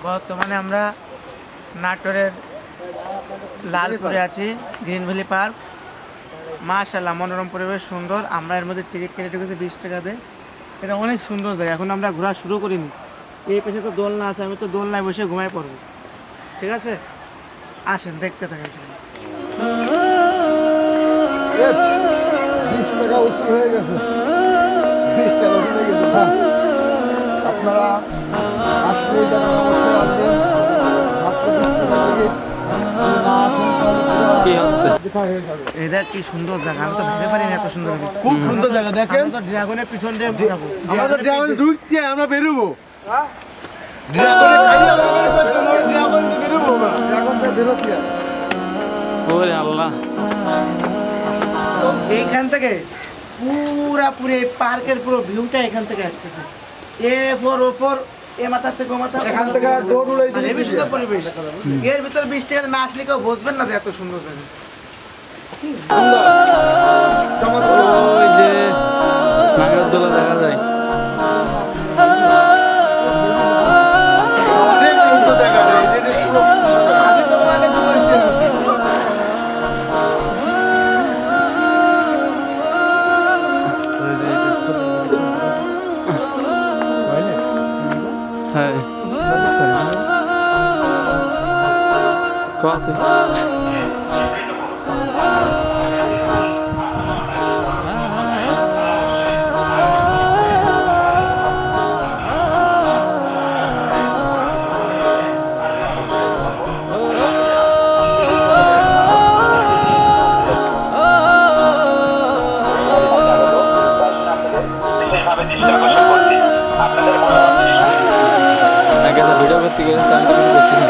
বর্তমানে আমরা নাটোরের লালপুরে আছি, গ্রিন ভ্যালি পার্ক। মাশাআল্লাহ, মনোরম পরিবেশ, সুন্দর। আমরা এর মধ্যে টিকিট কেটে ঢুকেছি 20 টাকা দিয়ে। এটা অনেক সুন্দর জায়গা। এখন আমরা ঘোরা শুরু করিনি। এই পাশে তো দোলনা আছে, আমি তো দোলনায় বসে ঘুমাই পড়বো। ঠিক আছে, আসেন দেখতে থাকেন। 20 টাকা উচিত হয়ে গেছে। 20 টাকা উচিত হয়ে গেছে। হ্যাঁ, আপনারা আসলে এই জায়গাটা অবশ্যই আসবেন। মাত্র 20 টাকা টিকিট। যদি না আসেন তাহলে পুরো কি হচ্ছে? বৃথা হয়ে যাবে। এটা কি সুন্দর জায়গা, আমি তো ভেবে পারি না এত সুন্দর। খুব সুন্দর জায়গা, দেখেন। আমরা তো ড্রাগনের পিছন দিয়ে ঘুরাবো। আমরা তো ড্রাগন ঢুকতে আমরা বেরোবো। ড্রাগনে খাইয়ে ড্রাগন বেরোবো আমরা। ড্রাগনটা বেরোতে ওরে আল্লাহ, এইখান থেকে পুরাপুরি এই পার্কের পুরো ভিউটা এখান থেকে আসতেছে। এ ফোর ওপর, এ মাথার থেকে ও মাথা, এখান থেকে আর দৌড় উড়াই দিলে হেবি সুন্দর পরিবেশ। এর ভিতরে 20 টাকা না আসলে কেউ বুঝবেন না যে এত সুন্দর জায়গা। চমৎকার। ওই যে নাগরদোলা দেখা যায়। অনেক সুন্দর জায়গা। এটা পুরো আমি তো মানে ঘুরেছি। হ্যাঁ, কত বিশেষভাবে দৃষ্টি আকর্ষণ করছি আপনাদের মনোরম দৃশ্য। আগে ভিডিও করতে গেলে তো আমি তো কিছু করছি না।